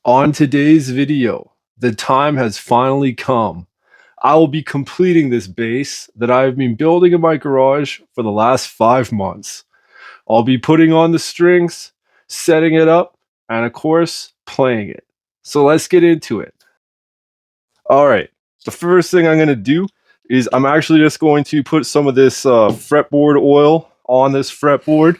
On today's video, the time has finally come. I will be completing this bass that I have been building in my garage for the last 5 months. I'll be putting on the strings, setting it up, and of course, playing it. So let's get into it. Alright, the first thing I'm going to do is I'm actually just going to put some of this fretboard oil on this fretboard.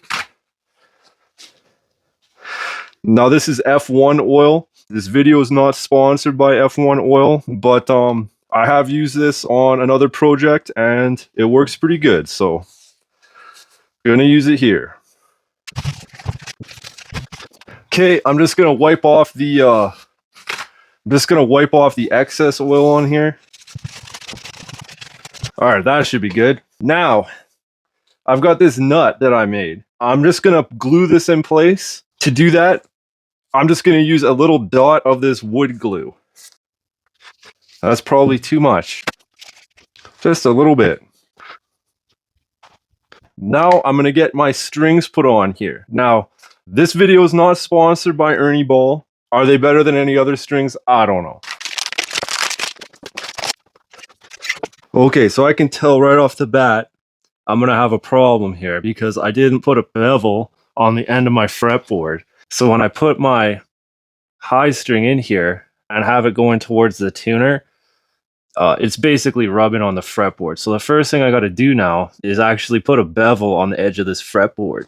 Now this is F1 oil. This video is not sponsored by F1 oil, but I have used this on another project and it works pretty good, so I'm gonna use it here. Okay, I'm just gonna wipe off the excess oil on here. All right, that should be good. Now, I've got this nut that I made. I'm just gonna glue this in place. To do that, I'm just going to use a little dot of this wood glue. That's probably too much. Just a little bit. Now I'm going to get my strings put on here. Now, this video is not sponsored by Ernie Ball. Are they better than any other strings? I don't know. Okay, so I can tell right off the bat, I'm going to have a problem here because I didn't put a bevel on the end of my fretboard. So when I put my high string in here and have it going towards the tuner, it's basically rubbing on the fretboard. So the first thing I got to do now is actually put a bevel on the edge of this fretboard.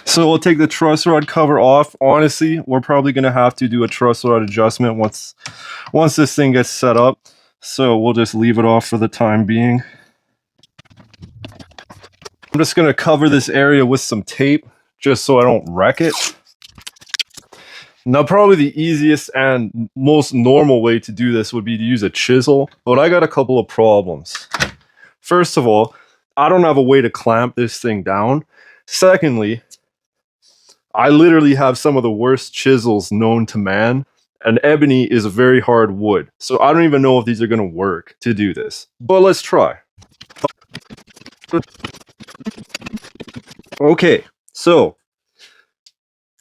So we'll take the truss rod cover off. Honestly, we're probably going to have to do a truss rod adjustment once this thing gets set up. So we'll just leave it off for the time being. I'm just going to cover this area with some tape just so I don't wreck it. Now, probably the easiest and most normal way to do this would be to use a chisel, but I got a couple of problems. First of all, I don't have a way to clamp this thing down. Secondly, I literally have some of the worst chisels known to man, and ebony is a very hard wood. So I don't even know if these are going to work to do this, but let's try. Okay, so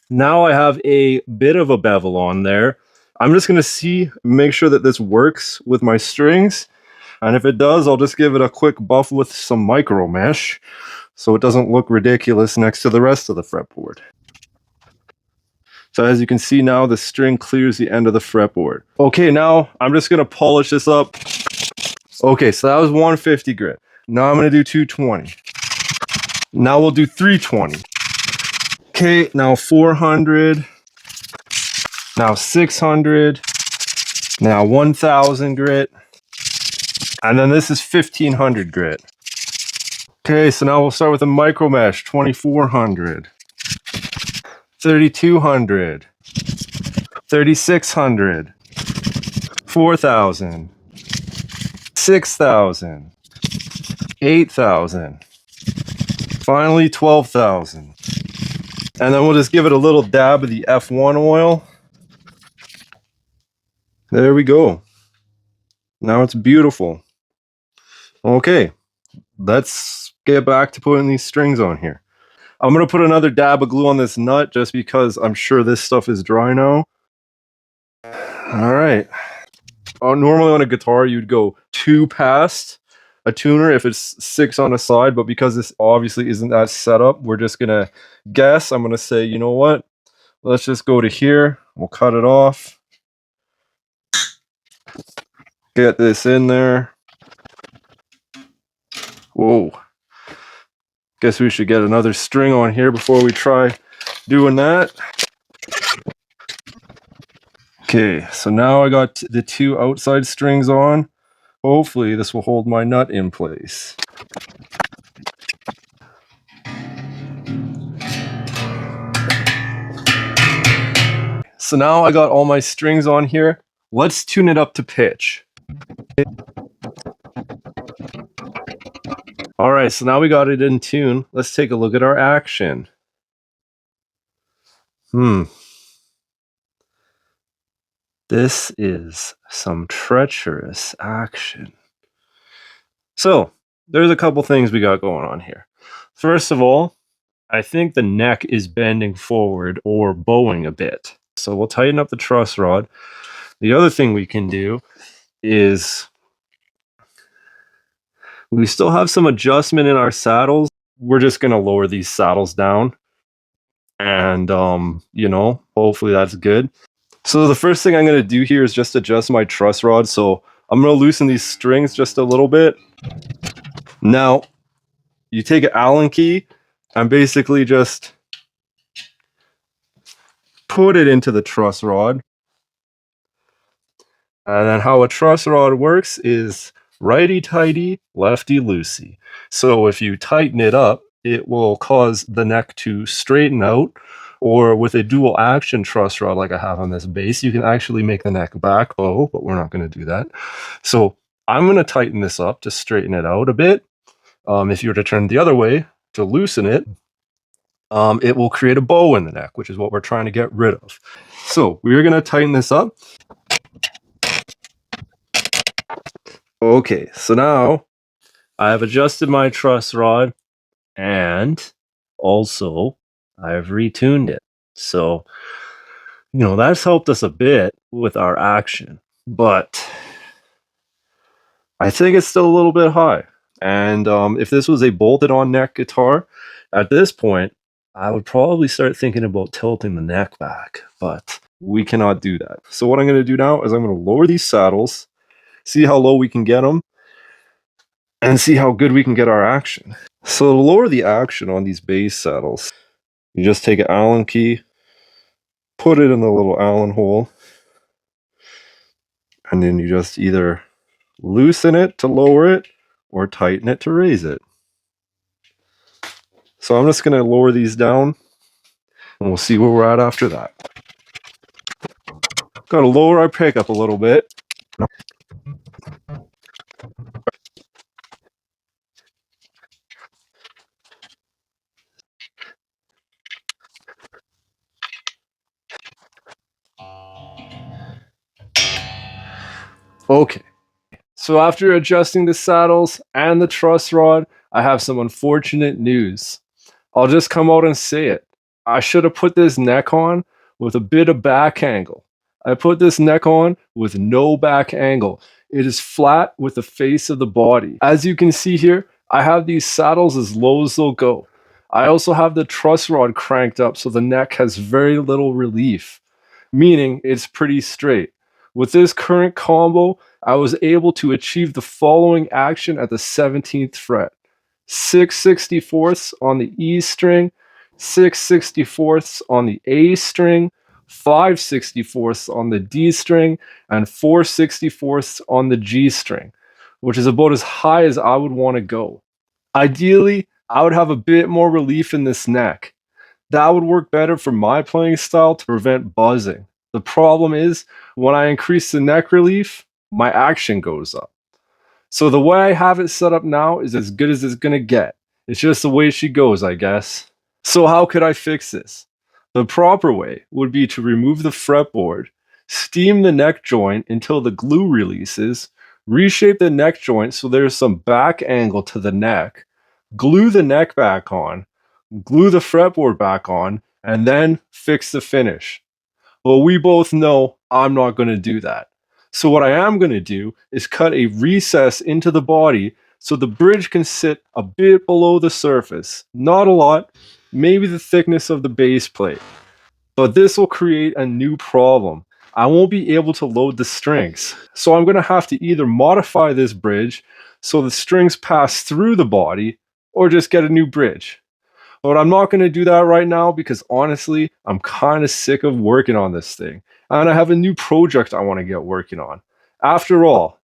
now I have a bit of a bevel on there. I'm just going to make sure that this works with my strings. And if it does, I'll just give it a quick buff with some micro mesh so it doesn't look ridiculous next to the rest of the fretboard. So as you can see now, the string clears the end of the fretboard. Okay, now I'm just going to polish this up. Okay, so that was 150 grit. Now I'm going to do 220. Now we'll do 320. Okay, now 400, now 600, now 1000 grit, and then this is 1500 grit. Okay, so now we'll start with a micro mesh, 2400, 3200, 3600, 4000, 6000, 8000, finally 12,000. And then we'll just give it a little dab of the F1 oil. There we go. Now it's beautiful. Okay, let's get back to putting these strings on here. I'm going to put another dab of glue on this nut just because I'm sure this stuff is dry now. Alright. Normally on a guitar you'd go 2 past a tuner if it's 6 on a side, but because this obviously isn't that set up, we're just gonna guess. I'm gonna say, you know what? Let's just go to here. We'll cut it off. Get this in there. Whoa. Guess we should get another string on here before we try doing that. Okay, so now I got the 2 outside strings on. Hopefully this will hold my nut in place. So now I got all my strings on here. Let's tune it up to pitch. Alright, so now we got it in tune. Let's take a look at our action. This is some treacherous action. So, there's a couple things we got going on here. First of all, I think the neck is bending forward or bowing a bit. So we'll tighten up the truss rod. The other thing we can do is we still have some adjustment in our saddles. We're just going to lower these saddles down and, hopefully that's good. So the first thing I'm going to do here is just adjust my truss rod. So I'm going to loosen these strings just a little bit. Now, you take an Allen key and basically just put it into the truss rod. And then how a truss rod works is righty-tighty, lefty-loosey. So if you tighten it up, it will cause the neck to straighten out, or with a dual action truss rod like I have on this base, you can actually make the neck back bow, but we're not going to do that. So I'm going to tighten this up to straighten it out a bit. If you were to turn the other way to loosen it, it will create a bow in the neck, which is what we're trying to get rid of. So we're going to tighten this up. Okay, so now I have adjusted my truss rod and also I've retuned it. So, that's helped us a bit with our action, but I think it's still a little bit high. And if this was a bolted on neck guitar, at this point, I would probably start thinking about tilting the neck back, but we cannot do that. So what I'm going to do now is I'm going to lower these saddles, see how low we can get them, and see how good we can get our action. So to lower the action on these bass saddles, you just take an Allen key, put it in the little Allen hole, and then you just either loosen it to lower it or tighten it to raise it. So I'm just going to lower these down and we'll see where we're at after that. Got to lower our pickup a little bit. Okay, so after adjusting the saddles and the truss rod, I have some unfortunate news. I'll just come out and say it. I should have put this neck on with a bit of back angle. I put this neck on with no back angle. It is flat with the face of the body. As you can see here, I have these saddles as low as they'll go. I also have the truss rod cranked up so the neck has very little relief, meaning it's pretty straight. With this current combo, I was able to achieve the following action at the 17th fret. 6/64ths on the E string, 6/64ths on the A string, 5/64ths on the D string, and 4/64ths on the G string, which is about as high as I would want to go. Ideally, I would have a bit more relief in this neck. That would work better for my playing style to prevent buzzing. The problem is, when I increase the neck relief, my action goes up. So the way I have it set up now is as good as it's gonna get. It's just the way she goes, I guess. So how could I fix this? The proper way would be to remove the fretboard, steam the neck joint until the glue releases, reshape the neck joint so there's some back angle to the neck, glue the neck back on, glue the fretboard back on, and then fix the finish. Well, we both know I'm not going to do that. So what I am going to do is cut a recess into the body so the bridge can sit a bit below the surface. Not a lot, maybe the thickness of the base plate. But this will create a new problem. I won't be able to load the strings. So I'm going to have to either modify this bridge so the strings pass through the body or just get a new bridge. But I'm not going to do that right now because honestly, I'm kind of sick of working on this thing. And I have a new project I want to get working on. After all,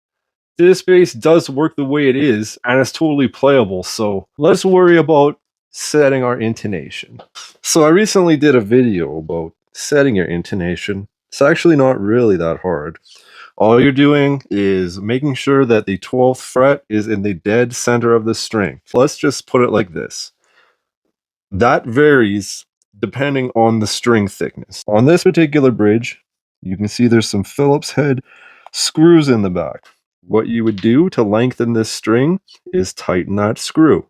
this bass does work the way it is and it's totally playable. So let's worry about setting our intonation. So I recently did a video about setting your intonation. It's actually not really that hard. All you're doing is making sure that the 12th fret is in the dead center of the string. Let's just put it like this. That varies depending on the string thickness. On this particular bridge, you can see there's some Phillips head screws in the back. What you would do to lengthen this string is tighten that screw.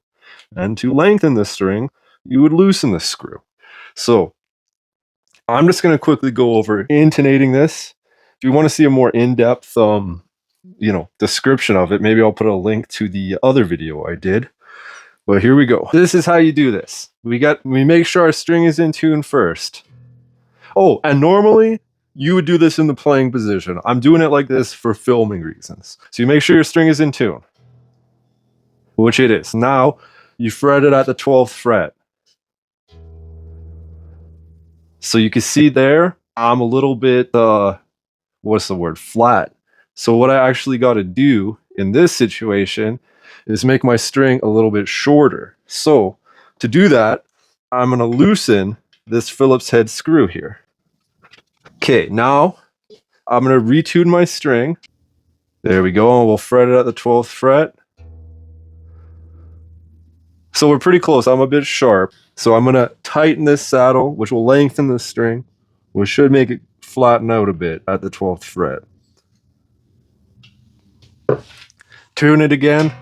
And to lengthen the string, you would loosen the screw. So I'm just going to quickly go over intonating this. If you want to see a more in-depth description of it, maybe I'll put a link to the other video I did. But here we go. This is how you do this. We make sure our string is in tune first. Oh, and normally you would do this in the playing position. I'm doing it like this for filming reasons. So you make sure your string is in tune, which it is. Now you fret it at the 12th fret. So you can see there, I'm a little bit, flat. So what I actually got to do in this situation is make my string a little bit shorter. So to do that, I'm going to loosen this Phillips head screw here. Okay, now I'm going to retune my string. There we go, and we'll fret it at the 12th fret. So we're pretty close. I'm a bit sharp. So I'm going to tighten this saddle, which will lengthen the string, which should make it flatten out a bit at the 12th fret. Tune it again.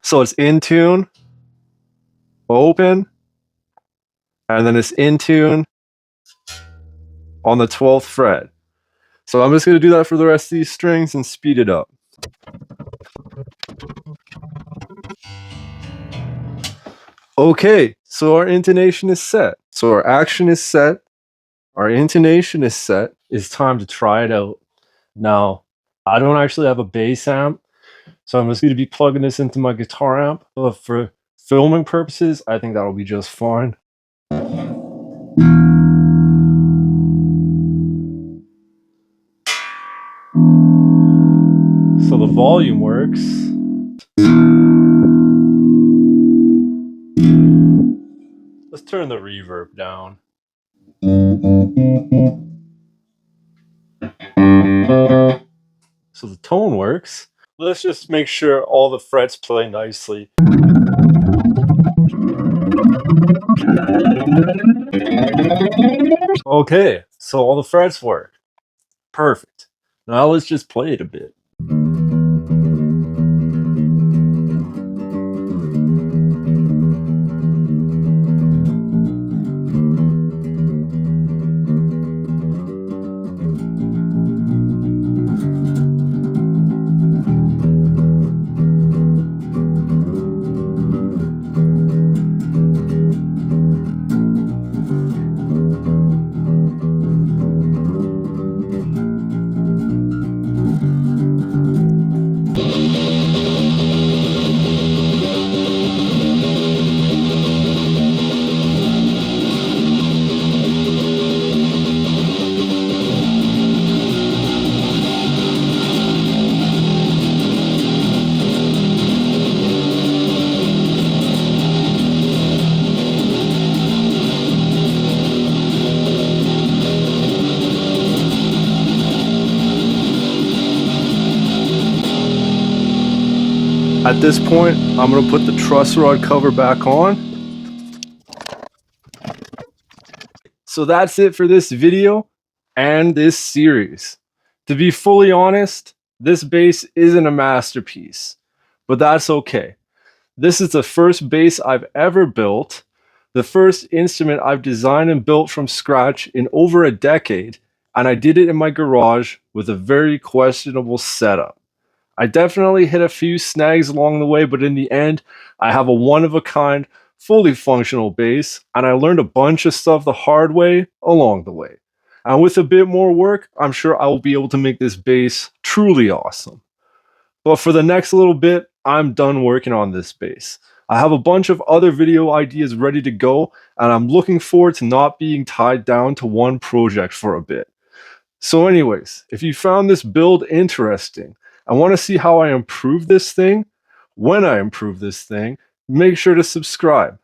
So it's in tune, open, and then it's in tune on the 12th fret. So I'm just going to do that for the rest of these strings and speed it up. Okay, so our intonation is set. So our action is set. Our intonation is set. It's time to try it out. Now, I don't actually have a bass amp, so I'm just going to be plugging this into my guitar amp. But for filming purposes, I think that'll be just fine. So the volume works. Let's turn the reverb down. So the tone works. Let's just make sure all the frets play nicely. Okay, so all the frets work. Perfect. Now let's just play it a bit. At this point, I'm going to put the truss rod cover back on. So that's it for this video and this series. To be fully honest, this bass isn't a masterpiece, but that's okay. This is the first bass I've ever built, the first instrument I've designed and built from scratch in over a decade, and I did it in my garage with a very questionable setup. I definitely hit a few snags along the way, but in the end, I have a one-of-a-kind, fully functional bass, and I learned a bunch of stuff the hard way along the way. And with a bit more work, I'm sure I will be able to make this bass truly awesome. But for the next little bit, I'm done working on this bass. I have a bunch of other video ideas ready to go, and I'm looking forward to not being tied down to one project for a bit. So anyways, if you found this build interesting, I want to see how I improve this thing. When I improve this thing, make sure to subscribe.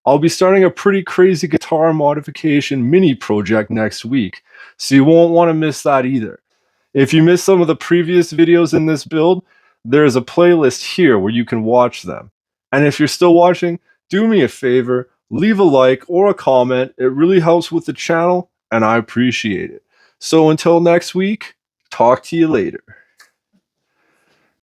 I'll be starting a pretty crazy guitar modification mini project next week, so you won't want to miss that either. If you missed some of the previous videos in this build, there is a playlist here where you can watch them. And if you're still watching, do me a favor, leave a like or a comment. It really helps with the channel, and I appreciate it. So until next week, talk to you later.